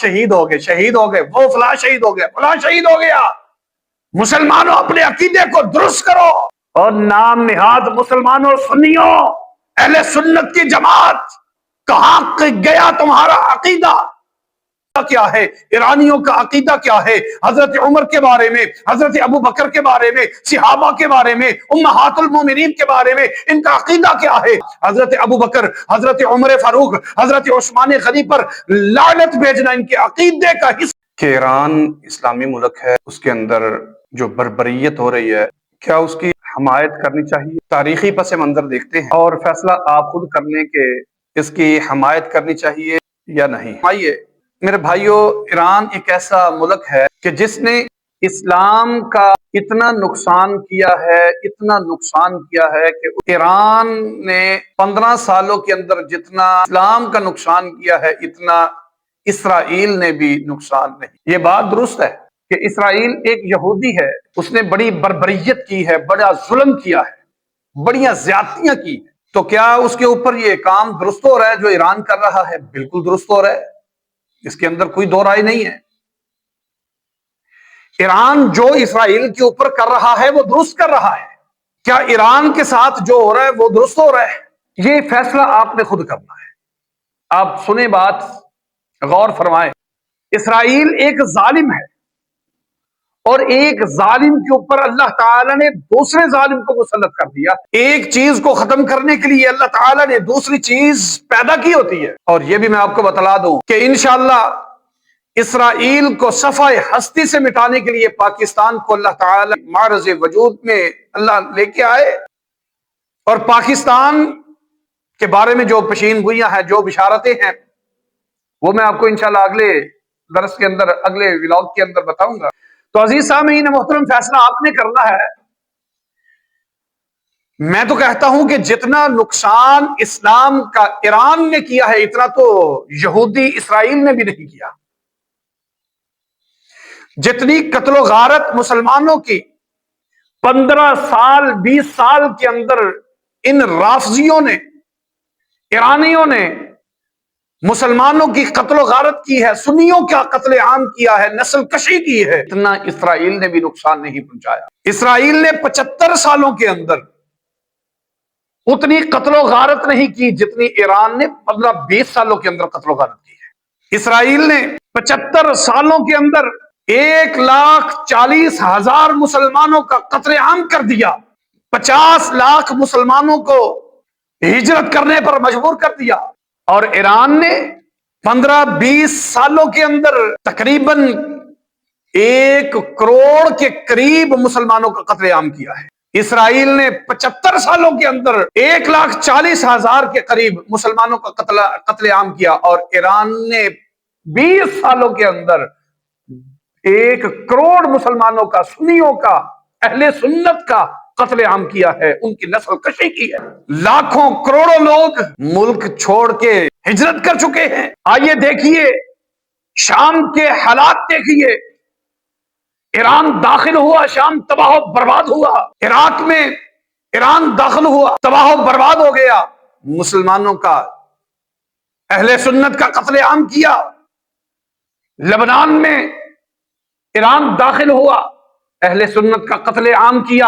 شہید ہو گئے، شہید ہو گئے، وہ فلاں شہید ہو گیا، فلاں شہید ہو گیا۔ مسلمانوں اپنے عقیدے کو درست کرو، اور نام نہاد مسلمانوں، سنیوں، اہل سنت کی جماعت، کہاں گیا تمہارا عقیدہ؟ کیا ہے ایرانیوں کا عقیدہ؟ کیا ہے حضرت عمر کے بارے میں، حضرت ابو بکر کے بارے میں، صحابہ کے بارے میں، امہات المومنین کے بارے میں ان کا عقیدہ کیا ہے؟ حضرت ابو بکر، حضرت عمر فاروق، حضرت عثمان غنی پر لعنت بھیجنا ان کے عقیدے کا حصہ کہ ایران اسلامی ملک ہے، اس کے اندر جو بربریت ہو رہی ہے، کیا اس کی حمایت کرنی چاہیے؟ تاریخی پس منظر دیکھتے ہیں اور فیصلہ آپ خود کر لیں کہ اس کی حمایت کرنی چاہیے یا نہیں۔ آئیے میرے بھائیوں، ایران ایک ایسا ملک ہے کہ جس نے اسلام کا اتنا نقصان کیا ہے، اتنا نقصان کیا ہے کہ ایران نے 15 سالوں کے اندر جتنا اسلام کا نقصان کیا ہے، اتنا اسرائیل نے بھی نقصان نہیں۔ یہ بات درست ہے کہ اسرائیل ایک یہودی ہے، اس نے بڑی بربریت کی ہے، بڑا ظلم کیا ہے، بڑیاں زیادتیاں کی ہیں۔ تو کیا اس کے اوپر یہ کام درست ہو رہا ہے جو ایران کر رہا ہے؟ بالکل درست ہو رہا ہے، اس کے اندر کوئی دو رائے نہیں ہے۔ ایران جو اسرائیل کے اوپر کر رہا ہے وہ درست کر رہا ہے۔ کیا ایران کے ساتھ جو ہو رہا ہے وہ درست ہو رہا ہے؟ یہ فیصلہ آپ نے خود کرنا ہے۔ آپ سنیں بات، غور فرمائیں۔ اسرائیل ایک ظالم ہے، اور ایک ظالم کے اوپر اللہ تعالیٰ نے دوسرے ظالم کو مسلط کر دیا۔ ایک چیز کو ختم کرنے کے لیے اللہ تعالیٰ نے دوسری چیز پیدا کی ہوتی ہے، اور یہ بھی میں آپ کو بتلا دوں کہ انشاءاللہ اسرائیل کو صفحہ ہستی سے مٹانے کے لیے پاکستان کو اللہ تعالیٰ معرض وجود میں اللہ لے کے آئے، اور پاکستان کے بارے میں جو پیشین گوئیاں ہیں، جو بشارتیں ہیں، وہ میں آپ کو انشاءاللہ اگلے درس کے اندر، اگلے ولاگ کے اندر بتاؤں گا۔ تو عزیز سامعین محترم، فیصلہ آپ نے کرنا ہے۔ میں تو کہتا ہوں کہ جتنا نقصان اسلام کا ایران نے کیا ہے، اتنا تو یہودی اسرائیل نے بھی نہیں کیا۔ جتنی قتل و غارت مسلمانوں کی 15 سال 20 سال کے اندر ان رافضیوں نے، ایرانیوں نے مسلمانوں کی قتل و غارت کی ہے، سنیوں کا قتل عام کیا ہے، نسل کشی کی ہے، اتنا اسرائیل نے بھی نقصان نہیں پہنچایا۔ اسرائیل نے 75 سالوں کے اندر اتنی قتل و غارت نہیں کی جتنی ایران نے 15-20 سالوں کے اندر قتل و غارت کی ہے۔ اسرائیل نے 75 سالوں کے اندر 1,40,000 مسلمانوں کا قتل عام کر دیا، 50 لاکھ مسلمانوں کو ہجرت کرنے پر مجبور کر دیا، اور ایران نے 15-20 سالوں کے اندر تقریباً 1 کروڑ کے قریب مسلمانوں کا قتل عام کیا ہے۔ اسرائیل نے 75 سالوں کے اندر 1,40,000 کے قریب مسلمانوں کا قتل عام کیا، اور ایران نے 20 سالوں کے اندر 1 کروڑ مسلمانوں کا، سنیوں کا، اہل سنت کا قتل عام کیا ہے، ان کی نسل کشی کی ہے۔ لاکھوں کروڑوں لوگ ملک چھوڑ کے ہجرت کر چکے ہیں۔ آئیے دیکھیے شام کے حالات، دیکھیے ایران داخل ہوا، شام تباہ و برباد ہوا، عراق میں ایران داخل ہوا، تباہ و برباد ہو گیا، مسلمانوں کا، اہل سنت کا قتل عام کیا۔ لبنان میں ایران داخل ہوا، اہل سنت کا قتل عام کیا۔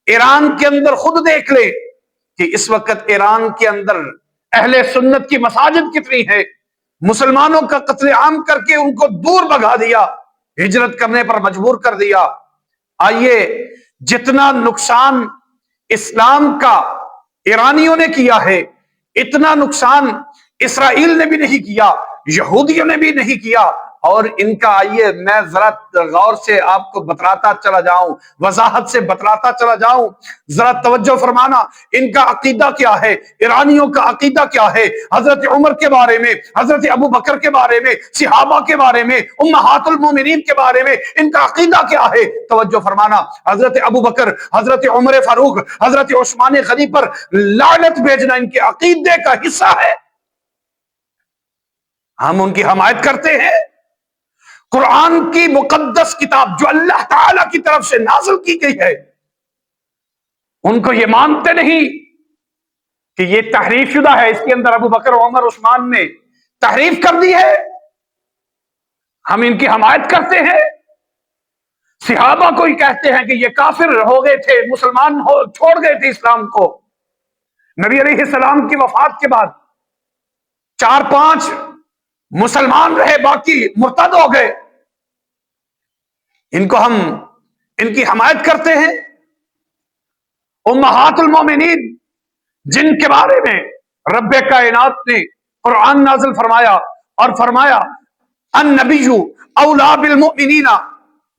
ایران کے اندر خود دیکھ لے کہ اس وقت ایران کے اندر اہل سنت کی مساجد کتنی ہے، مسلمانوں کا قتل عام کر کے ان کو دور بھگا دیا، ہجرت کرنے پر مجبور کر دیا۔ آئیے جتنا نقصان اسلام کا ایرانیوں نے کیا ہے، اتنا نقصان اسرائیل نے بھی نہیں کیا، یہودیوں نے بھی نہیں کیا۔ اور ان کا آئیے میں ذرا غور سے آپ کو بتلاتا چلا جاؤں، وضاحت سے بتلاتا چلا جاؤں، ذرا توجہ فرمانا۔ ان کا عقیدہ کیا ہے؟ ایرانیوں کا عقیدہ کیا ہے؟ حضرت عمر کے بارے میں، حضرت ابو بکر کے بارے میں، صحابہ کے بارے میں، امہات المومنین کے بارے میں ان کا عقیدہ کیا ہے؟ توجہ فرمانا۔ حضرت ابو بکر، حضرت عمر فاروق، حضرت عثمان غنی پر لعنت بھیجنا ان کے عقیدے کا حصہ ہے۔ ہم ان کی حمایت کرتے ہیں۔ قرآن کی مقدس کتاب جو اللہ تعالی کی طرف سے نازل کی گئی ہے، ان کو یہ مانتے نہیں کہ یہ تحریف شدہ ہے، اس کے اندر ابو بکر، عمر، عثمان نے تحریف کر دی ہے۔ ہم ان کی حمایت کرتے ہیں. صحابہ کو ہی کہتے ہیں کہ یہ کافر ہو گئے تھے، مسلمان چھوڑ گئے تھے اسلام کو. نبی علیہ السلام کی وفات کے بعد 4-5 مسلمان رہے، باقی مرتد ہو گئے. ان کی حمایت کرتے ہیں. امہات المومنین جن کے بارے میں رب کائنات نے قرآن نازل فرمایا اور فرمایا النبی اولا بالمؤمنین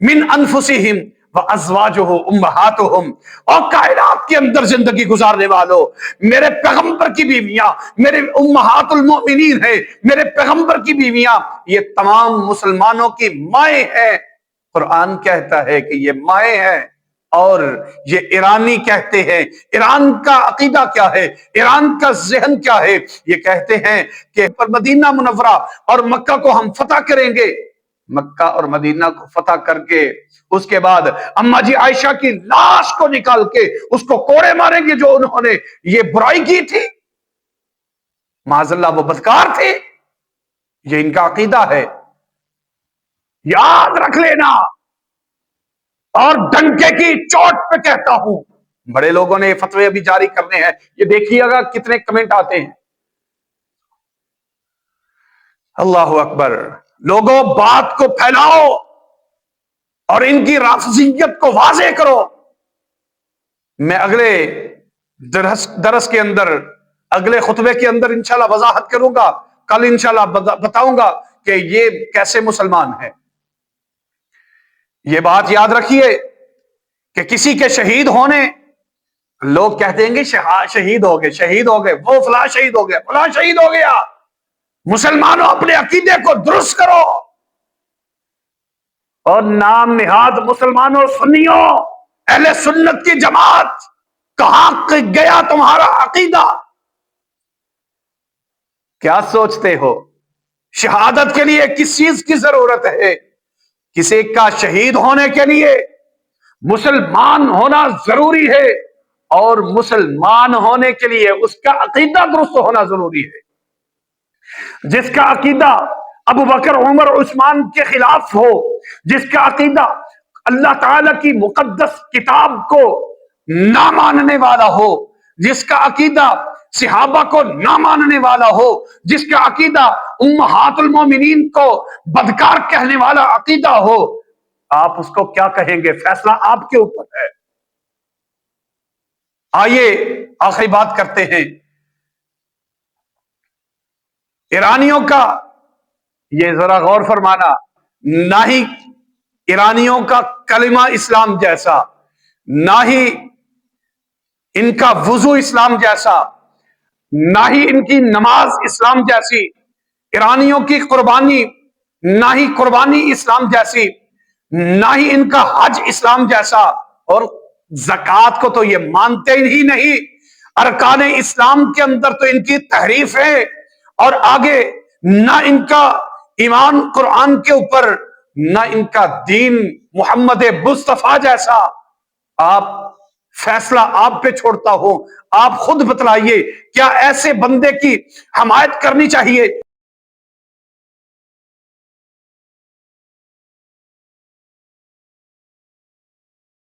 من انفسہم وازواجہ امہاتہم، اور کائنات کے اندر زندگی گزارنے والوں، میرے پیغمبر کی بیویاں میرے امہات المؤمنین ہیں، میرے پیغمبر کی بیویاں یہ تمام مسلمانوں کی مائیں ہیں. قرآن کہتا ہے کہ یہ مائیں ہیں. اور یہ ایرانی کہتے ہیں، ایران کا عقیدہ کیا ہے، ایران کا ذہن کیا ہے؟ یہ کہتے ہیں کہ مدینہ منورہ اور مکہ کو ہم فتح کریں گے. مکہ اور مدینہ کو فتح کر کے اس کے بعد اماں جی عائشہ کی لاش کو نکال کے اس کو کوڑے ماریں گے جو انہوں نے یہ برائی کی تھی. معاذ اللہ وہ بدکار تھے. یہ ان کا عقیدہ ہے، یاد رکھ لینا. اور ڈنکے کی چوٹ پہ کہتا ہوں، بڑے لوگوں نے یہ فتوے ابھی جاری کرنے ہیں، یہ دیکھیے گا کتنے کمنٹ آتے ہیں. اللہ اکبر. لوگوں بات کو پھیلاؤ اور ان کی رافضیت کو واضح کرو. میں اگلے درس کے اندر، اگلے خطبے کے اندر انشاءاللہ وضاحت کروں گا. کل انشاءاللہ بتاؤں گا کہ یہ کیسے مسلمان ہیں. یہ بات یاد رکھیے کہ کسی کے شہید ہونے، لوگ کہتے ہیں کہ شہید ہو گئے، وہ فلاں شہید ہو گیا، فلاں شہید ہو گیا. مسلمانوں اپنے عقیدے کو درست کرو. اور نام نہاد مسلمانوں، سنیوں، اہل سنت کی جماعت، کہاں گیا تمہارا عقیدہ؟ کیا سوچتے ہو؟ شہادت کے لیے کس چیز کی ضرورت ہے؟ کسی کا شہید ہونے کے لیے مسلمان ہونا ضروری ہے، اور مسلمان ہونے کے لیے اس کا عقیدہ درست ہونا ضروری ہے. جس کا عقیدہ ابو بکر عمر عثمان کے خلاف ہو، جس کا عقیدہ اللہ تعالی کی مقدس کتاب کو نہ ماننے والا ہو، جس کا عقیدہ صحابہ کو نہ ماننے والا ہو، جس کا عقیدہ امہات المومنین کو بدکار کہنے والا عقیدہ ہو، آپ اس کو کیا کہیں گے؟ فیصلہ آپ کے اوپر ہے. آئیے آخری بات کرتے ہیں ایرانیوں کا. یہ ذرا غور فرمانا، نہ ہی ایرانیوں کا کلمہ اسلام جیسا، نہ ہی ان کا وضو اسلام جیسا، نہ ہی ان کی نماز اسلام جیسی، ایرانیوں کی قربانی نہ ہی قربانی اسلام جیسی، نہ ہی ان کا حج اسلام جیسا. اور زکوٰۃ کو تو یہ مانتے ہی نہیں. ارکان اسلام کے اندر تو ان کی تحریف ہے. اور آگے نہ ان کا ایمان قرآن کے اوپر، نہ ان کا دین محمد مصطفیٰ جیسا. آپ فیصلہ آپ پہ چھوڑتا ہوں، آپ خود بتلائیے، کیا ایسے بندے کی حمایت کرنی چاہیے